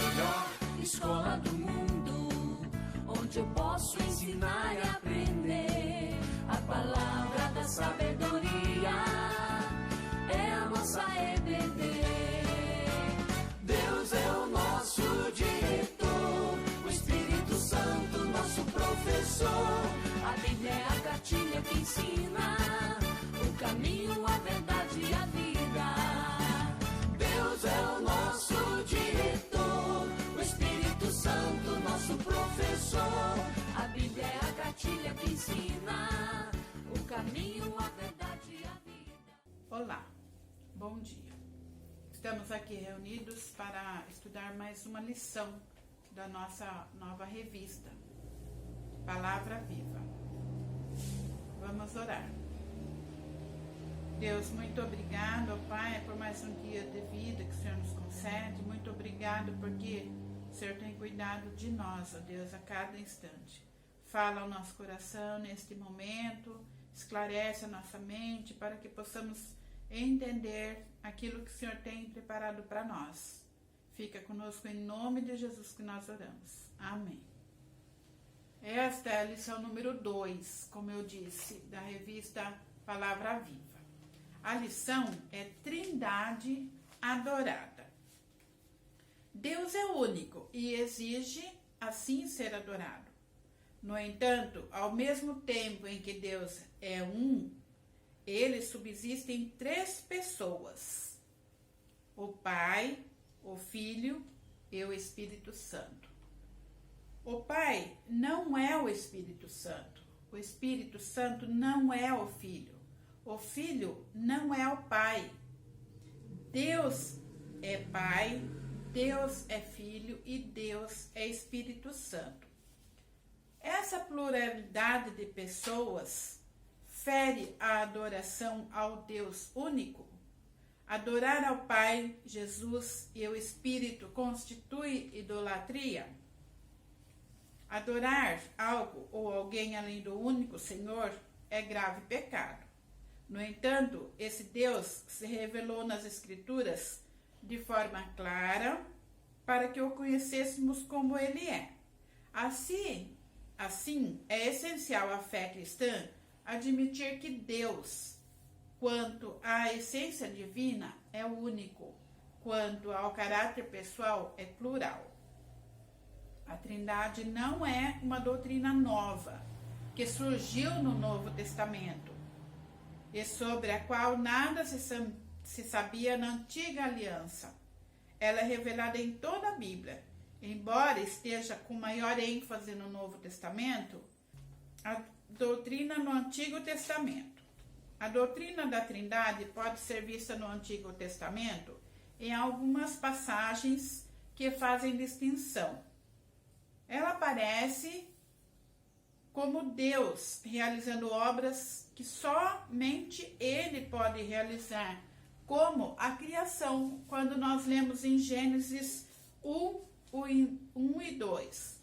melhor escola do mundo, onde eu posso ensinar e aprender. A palavra da sabedoria é a nossa EBD. Deus é o nosso diretor, o Espírito Santo nosso professor. A Bíblia é a cartilha que ensina o caminho, a verdade e a vida. Deus é o nosso diretor, o Espírito Santo nosso professor. A Bíblia é a cartilha que ensina o caminho, a verdade e a vida. Olá, bom dia. Estamos aqui reunidos para estudar mais uma lição da nossa nova revista, Palavra Viva. Vamos orar. Deus, muito obrigado, ó Pai, por mais um dia de vida que o Senhor nos concede. Muito obrigado porque o Senhor tem cuidado de nós, ó Deus, a cada instante. Fala ao nosso coração neste momento, esclarece a nossa mente para que possamos entender aquilo que o Senhor tem preparado para nós. Fica conosco em nome de Jesus que nós oramos. Amém. Esta é a lição número 2, como eu disse, da revista Palavra Viva. A lição é Trindade Adorada. Deus é único e exige assim ser adorado. No entanto, ao mesmo tempo em que Deus é um, ele subsiste em 3 pessoas: o Pai, o Filho e o Espírito Santo. O Pai não é o Espírito Santo. O Espírito Santo não é o Filho. O Filho não é o Pai. Deus é Pai, Deus é Filho e Deus é Espírito Santo. Essa pluralidade de pessoas fere a adoração ao Deus único. Adorar ao Pai, Jesus e o Espírito constitui idolatria. Adorar algo ou alguém além do único Senhor é grave pecado. No entanto, esse Deus se revelou nas Escrituras de forma clara para que o conhecêssemos como Ele é. Assim, é essencial à fé cristã admitir que Deus, quanto à essência divina, é único, quanto ao caráter pessoal, é plural. A Trindade não é uma doutrina nova, que surgiu no Novo Testamento, e sobre a qual nada se sabia na Antiga Aliança. Ela é revelada em toda a Bíblia, embora esteja com maior ênfase no Novo Testamento, a doutrina no Antigo Testamento. A doutrina da Trindade pode ser vista no Antigo Testamento em algumas passagens que fazem distinção. Ela aparece como Deus realizando obras que somente Ele pode realizar, como a criação, quando nós lemos em Gênesis 1 e 2.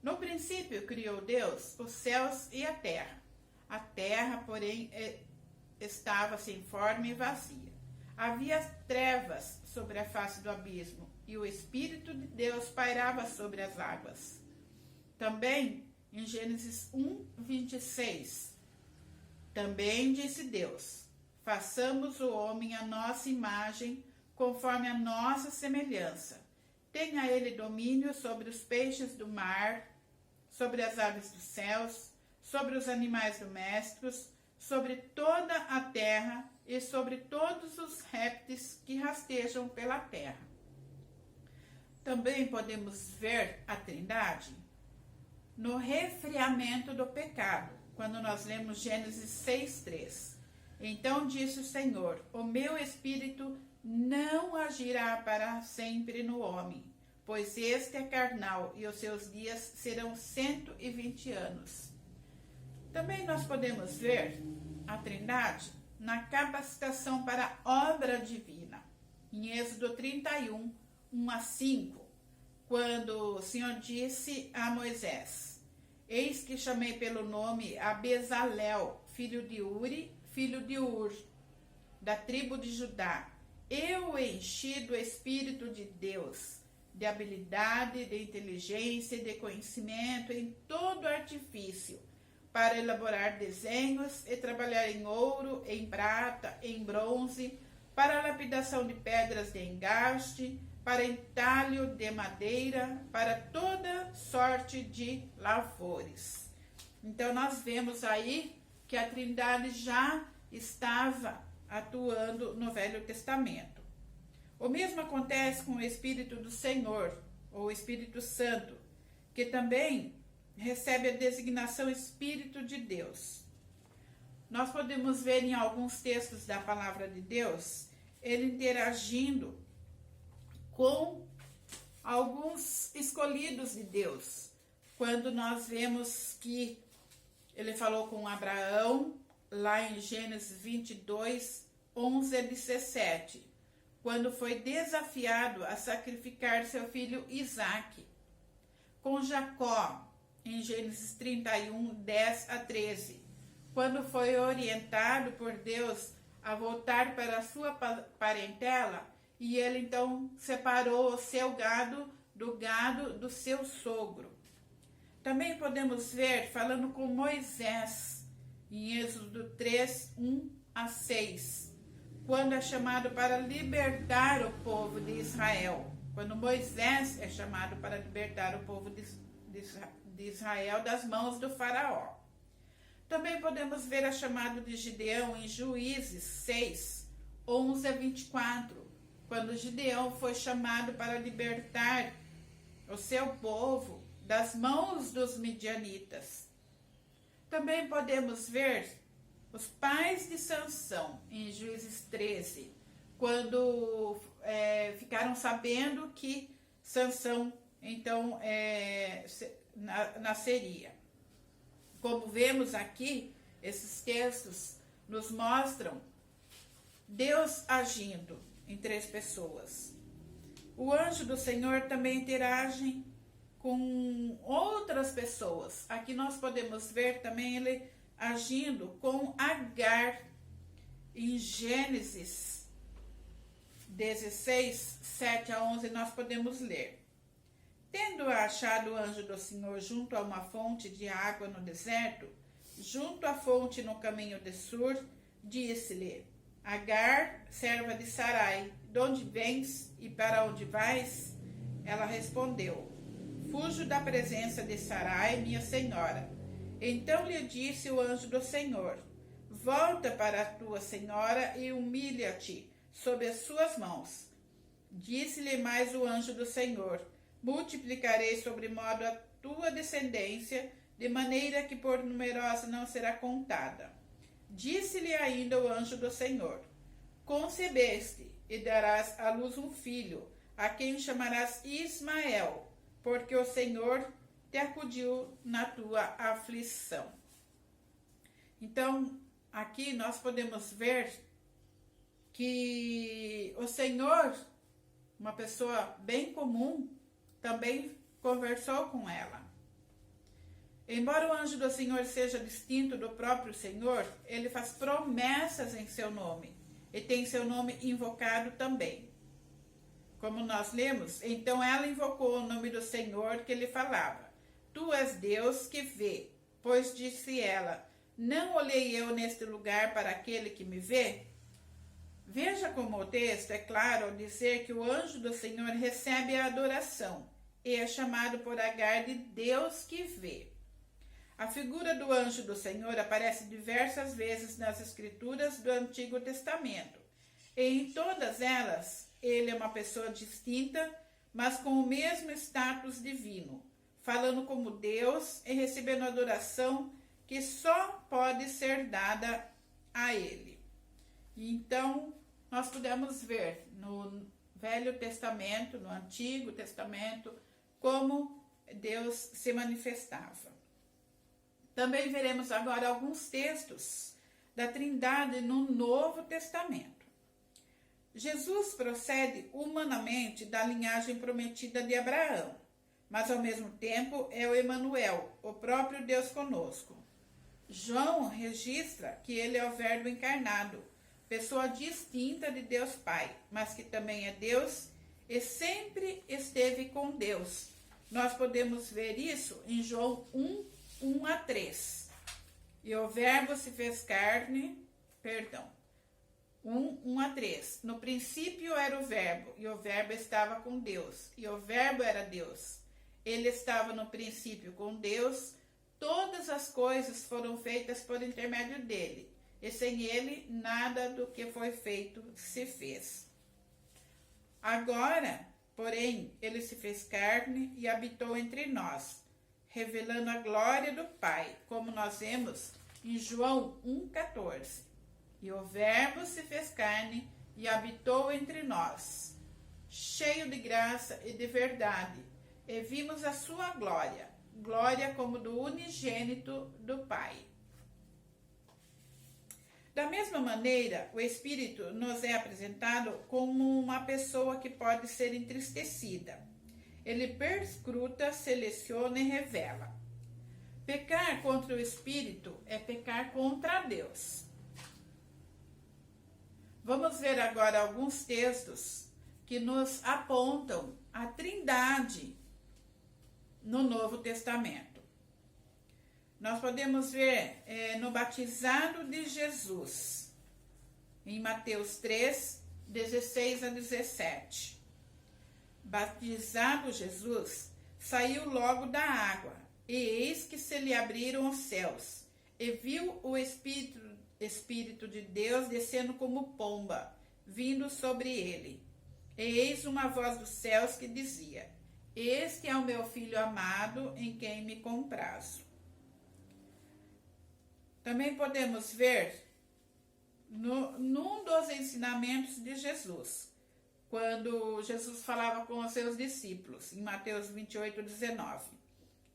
No princípio criou Deus os céus e a terra. A terra, porém, estava sem forma e vazia. Havia trevas sobre a face do abismo, e o Espírito de Deus pairava sobre as águas. Também, em Gênesis 1, 26, também disse Deus: façamos o homem à nossa imagem, conforme a nossa semelhança. Tenha ele domínio sobre os peixes do mar, sobre as aves dos céus, sobre os animais domésticos, sobre toda a terra e sobre todos os répteis que rastejam pela terra. Também podemos ver a Trindade no refriamento do pecado, quando nós lemos Gênesis 6:3. Então disse o Senhor: o meu espírito não agirá para sempre no homem, pois este é carnal e os seus dias serão 120 anos. Também nós podemos ver a Trindade na capacitação para a obra divina, em Êxodo 31, 1 a 5, quando o Senhor disse a Moisés: eis que chamei pelo nome a Bezalel, filho de Uri, filho de Ur, da tribo de Judá. Eu o enchi do Espírito de Deus, de habilidade, de inteligência, de conhecimento, em todo artifício, para elaborar desenhos e trabalhar em ouro, em prata, em bronze, para a lapidação de pedras de engaste, para entalho de madeira, para toda sorte de lavores. Então, nós vemos aí que a Trindade já estava atuando no Velho Testamento. O mesmo acontece com o Espírito do Senhor, ou Espírito Santo, que também recebe a designação Espírito de Deus. Nós podemos ver em alguns textos da Palavra de Deus, ele interagindo com alguns escolhidos de Deus. Quando nós vemos que ele falou com Abraão, lá em Gênesis 22, 11 a 17, quando foi desafiado a sacrificar seu filho Isaque. Com Jacó, em Gênesis 31, 10 a 13, quando foi orientado por Deus a voltar para a sua parentela, e ele então separou o seu gado do seu sogro. Também podemos ver, falando com Moisés, em Êxodo 3, 1 a 6, quando é chamado para libertar o povo de Israel. Quando Moisés é chamado para libertar o povo de Israel das mãos do faraó. Também podemos ver a chamada de Gideão em Juízes 6, 11 a 24, quando Gideão foi chamado para libertar o seu povo das mãos dos midianitas. Também podemos ver os pais de Sansão em Juízes 13, quando ficaram sabendo que Sansão então nasceria. Como vemos aqui, esses textos nos mostram Deus agindo em três pessoas. O anjo do Senhor também interage com outras pessoas. Aqui nós podemos ver também ele agindo com Agar, em Gênesis 16, 7 a 11, nós podemos ler. Tendo achado o anjo do Senhor junto a uma fonte de água no deserto, junto à fonte no caminho de Sur, disse-lhe: Agar, serva de Sarai, de onde vens e para onde vais? Ela respondeu: Fujo da presença de Sarai, minha senhora. Então lhe disse o anjo do Senhor: Volta para a tua senhora e humilha-te sob as suas mãos. Disse-lhe mais o anjo do Senhor: Multiplicarei sobremodo a tua descendência, de maneira que por numerosa não será contada. Disse-lhe ainda o anjo do Senhor: Concebeste e darás à luz um filho, a quem chamarás Ismael, porque o Senhor te acudiu na tua aflição. Então, aqui nós podemos ver que o Senhor, uma pessoa bem comum, também conversou com ela. Embora o anjo do Senhor seja distinto do próprio Senhor, ele faz promessas em seu nome e tem seu nome invocado também. Como nós lemos, então ela invocou o nome do Senhor que lhe falava. Tu és Deus que vê, pois disse ela, não olhei eu neste lugar para aquele que me vê? Veja como o texto é claro ao dizer que o anjo do Senhor recebe a adoração e é chamado por Agar de Deus que vê. A figura do anjo do Senhor aparece diversas vezes nas Escrituras do Antigo Testamento. E em todas elas, ele é uma pessoa distinta, mas com o mesmo status divino, falando como Deus e recebendo adoração que só pode ser dada a ele. Então, nós podemos ver no Velho Testamento, no Antigo Testamento, como Deus se manifestava. Também veremos agora alguns textos da Trindade no Novo Testamento. Jesus procede humanamente da linhagem prometida de Abraão, mas ao mesmo tempo é o Emanuel, o próprio Deus conosco. João registra que ele é o Verbo encarnado, pessoa distinta de Deus Pai, mas que também é Deus e sempre esteve com Deus. Nós podemos ver isso em João 1:3. E o verbo se fez carne, 1:3. No princípio era o verbo, e o verbo estava com Deus, e o verbo era Deus. Ele estava no princípio com Deus, todas as coisas foram feitas por intermédio dele, e sem ele nada do que foi feito se fez. Agora, porém, ele se fez carne e habitou entre nós, revelando a glória do Pai, como nós vemos em João 1:14. E o verbo se fez carne e habitou entre nós, cheio de graça e de verdade, e vimos a sua glória, glória como do unigênito do Pai. Da mesma maneira, o Espírito nos é apresentado como uma pessoa que pode ser entristecida. Ele perscruta, seleciona e revela. Pecar contra o Espírito é pecar contra Deus. Vamos ver agora alguns textos que nos apontam a Trindade no Novo Testamento. Nós podemos ver no batizado de Jesus, em Mateus 3, 16-17. Batizado Jesus, saiu logo da água, e eis que se lhe abriram os céus, e viu o Espírito de Deus descendo como pomba, vindo sobre ele. E eis uma voz dos céus que dizia: Este é o meu Filho amado, em quem me comprazo. Também podemos ver num dos ensinamentos de Jesus, quando Jesus falava com os seus discípulos, em Mateus 28:19.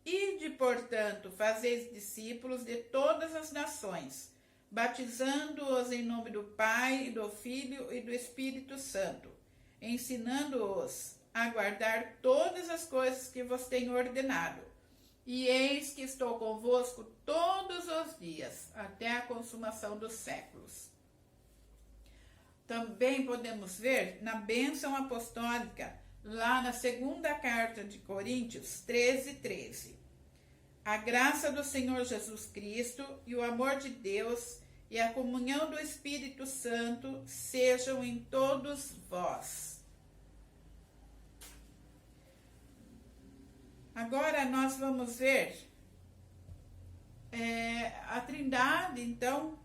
Ide, portanto, fazeis discípulos de todas as nações, batizando-os em nome do Pai, do Filho e do Espírito Santo, ensinando-os a guardar todas as coisas que vos tenho ordenado. E eis que estou convosco todos os dias, até a consumação dos séculos. Também podemos ver na bênção apostólica, lá na segunda carta de Coríntios 13:13. A graça do Senhor Jesus Cristo e o amor de Deus e a comunhão do Espírito Santo sejam em todos vós. Agora nós vamos ver a Trindade, então,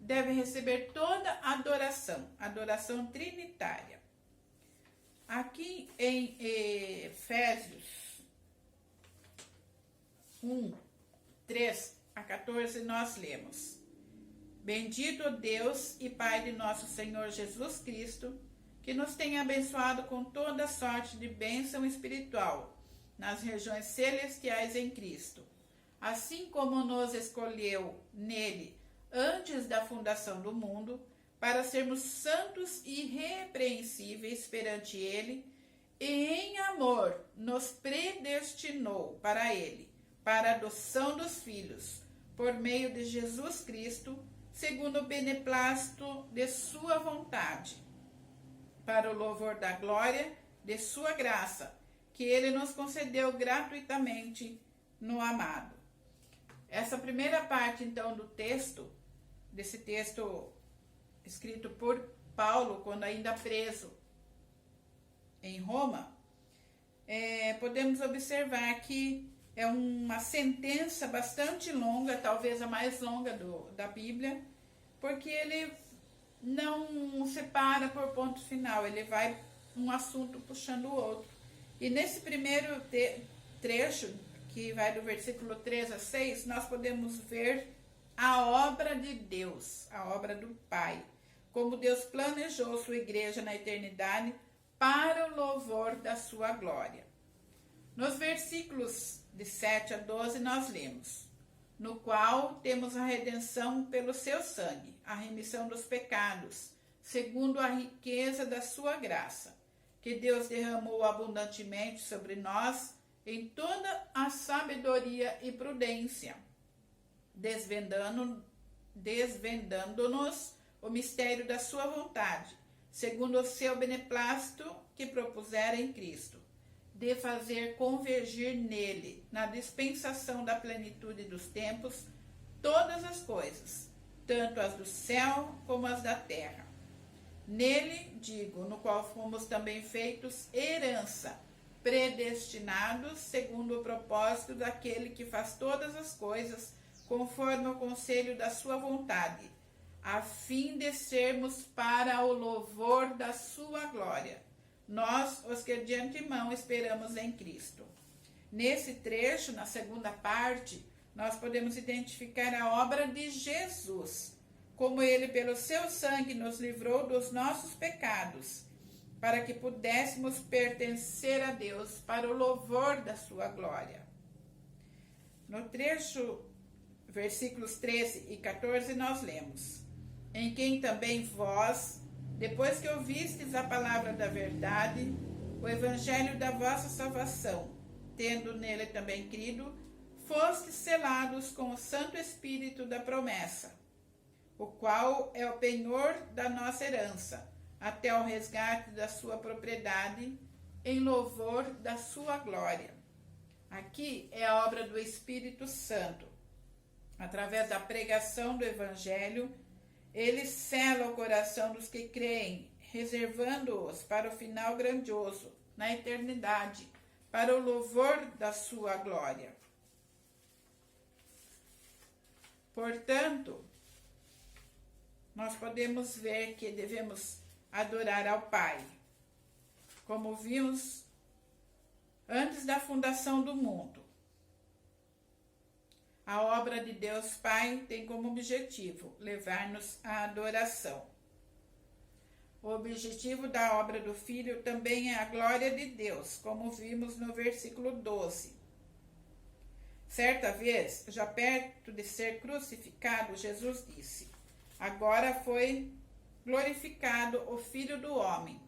deve receber toda a adoração trinitária. Aqui em Efésios 1:3-14, nós lemos: Bendito Deus e Pai de nosso Senhor Jesus Cristo, que nos tem abençoado com toda sorte de bênção espiritual nas regiões celestiais em Cristo, assim como nos escolheu nele antes da fundação do mundo, para sermos santos e irrepreensíveis perante ele, e em amor nos predestinou para ele, para a adoção dos filhos, por meio de Jesus Cristo, segundo o beneplácito de sua vontade, para o louvor da glória de sua graça, que ele nos concedeu gratuitamente no amado. Essa primeira parte, então, do texto, desse texto escrito por Paulo, quando ainda preso em Roma, podemos observar que é uma sentença bastante longa, talvez a mais longa da Bíblia, porque ele não separa por ponto final, ele vai um assunto puxando o outro. E nesse primeiro trecho, que vai do versículo 3-6, nós podemos ver a obra de Deus, a obra do Pai, como Deus planejou sua igreja na eternidade para o louvor da sua glória. Nos versículos de 7-12 nós lemos: no qual temos a redenção pelo seu sangue, a remissão dos pecados, segundo a riqueza da sua graça, que Deus derramou abundantemente sobre nós em toda a sabedoria e prudência, desvendando-nos o mistério da sua vontade, segundo o seu beneplácito, que propusera em Cristo, de fazer convergir nele, na dispensação da plenitude dos tempos, todas as coisas, tanto as do céu como as da terra. Nele, digo, no qual fomos também feitos herança, predestinados segundo o propósito daquele que faz todas as coisas conforme o conselho da sua vontade, a fim de sermos para o louvor da sua glória, nós, os que de antemão esperamos em Cristo. Nesse trecho, na segunda parte, nós podemos identificar a obra de Jesus, como ele, pelo seu sangue, nos livrou dos nossos pecados, para que pudéssemos pertencer a Deus para o louvor da sua glória. No trecho, versículos 13 e 14, nós lemos: em quem também vós, depois que ouvistes a palavra da verdade, o evangelho da vossa salvação, tendo nele também crido, fostes selados com o Santo Espírito da promessa, o qual é o penhor da nossa herança, até o resgate da sua propriedade, em louvor da sua glória. Aqui é a obra do Espírito Santo. Através da pregação do Evangelho, ele sela o coração dos que creem, reservando-os para o final grandioso, na eternidade, para o louvor da sua glória. Portanto, nós podemos ver que devemos adorar ao Pai, como vimos antes da fundação do mundo. A obra de Deus Pai tem como objetivo levar-nos à adoração. O objetivo da obra do Filho também é a glória de Deus, como vimos no versículo 12. Certa vez, já perto de ser crucificado, Jesus disse: agora foi glorificado o Filho do Homem.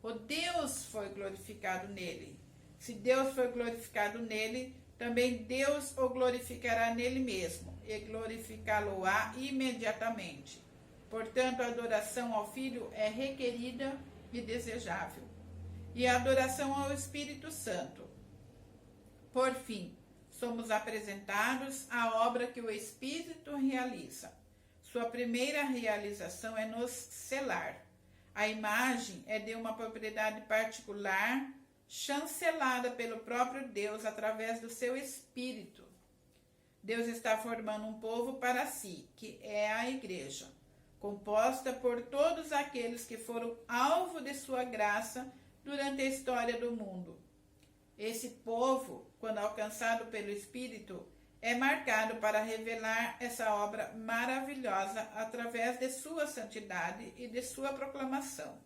O Deus foi glorificado nele. Se Deus foi glorificado nele, também Deus o glorificará nele mesmo, e glorificá-lo-á imediatamente. Portanto, a adoração ao Filho é requerida e desejável, e a adoração ao Espírito Santo. Por fim, somos apresentados à obra que o Espírito realiza. Sua primeira realização é nos selar. A imagem é de uma propriedade particular, chancelada pelo próprio Deus através do seu Espírito. Deus está formando um povo para si, que é a Igreja, composta por todos aqueles que foram alvo de sua graça durante a história do mundo. Esse povo, quando alcançado pelo Espírito, é marcado para revelar essa obra maravilhosa através de sua santidade e de sua proclamação.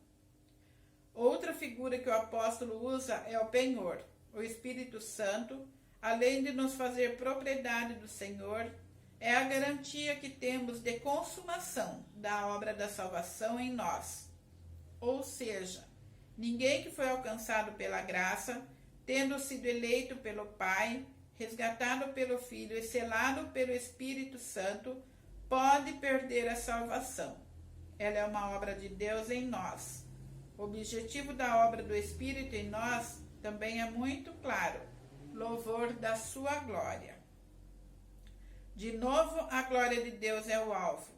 Outra figura que o apóstolo usa é o penhor. O Espírito Santo, além de nos fazer propriedade do Senhor, é a garantia que temos de consumação da obra da salvação em nós. Ou seja, ninguém que foi alcançado pela graça, tendo sido eleito pelo Pai, resgatado pelo Filho e selado pelo Espírito Santo, pode perder a salvação. Ela é uma obra de Deus em nós. O objetivo da obra do Espírito em nós também é muito claro: louvor da sua glória. De novo, a glória de Deus é o alvo.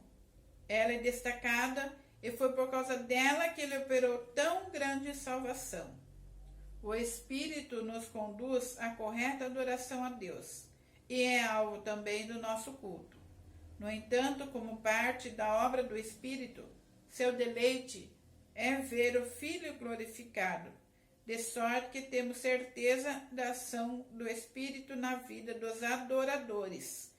Ela é destacada e foi por causa dela que ele operou tão grande salvação. O Espírito nos conduz à correta adoração a Deus e é alvo também do nosso culto. No entanto, como parte da obra do Espírito, seu deleite é ver o Filho glorificado, de sorte que temos certeza da ação do Espírito na vida dos adoradores,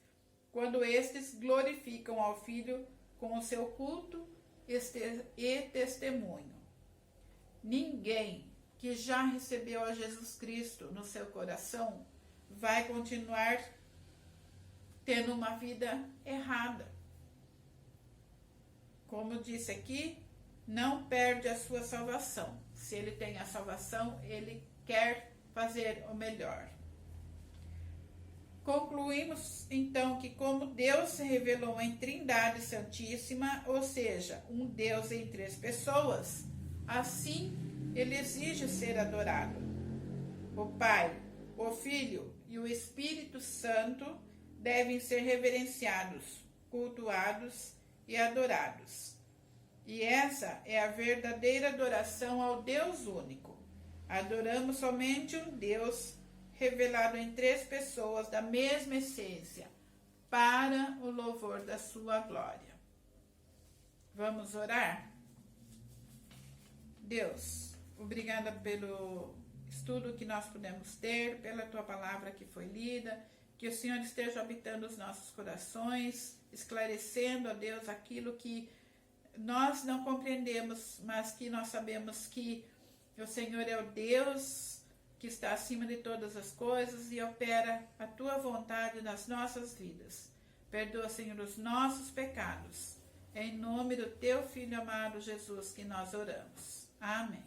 quando estes glorificam ao Filho com o seu culto e testemunho. Ninguém que já recebeu a Jesus Cristo no seu coração vai continuar tendo uma vida errada. Como disse aqui, não perde a sua salvação. Se ele tem a salvação, ele quer fazer o melhor. Concluímos, então, que como Deus se revelou em Trindade Santíssima, ou seja, um Deus em três pessoas, assim ele exige ser adorado. O Pai, o Filho e o Espírito Santo devem ser reverenciados, cultuados e adorados. E essa é a verdadeira adoração ao Deus único. Adoramos somente um Deus revelado em 3 pessoas da mesma essência, para o louvor da sua glória. Vamos orar? Deus, obrigada pelo estudo que nós pudemos ter, pela tua palavra que foi lida, que o Senhor esteja habitando os nossos corações, esclarecendo, ó Deus, aquilo que nós não compreendemos, mas que nós sabemos que o Senhor é o Deus que está acima de todas as coisas e opera a tua vontade nas nossas vidas. Perdoa, Senhor, os nossos pecados. É em nome do teu Filho amado Jesus que nós oramos. Amém.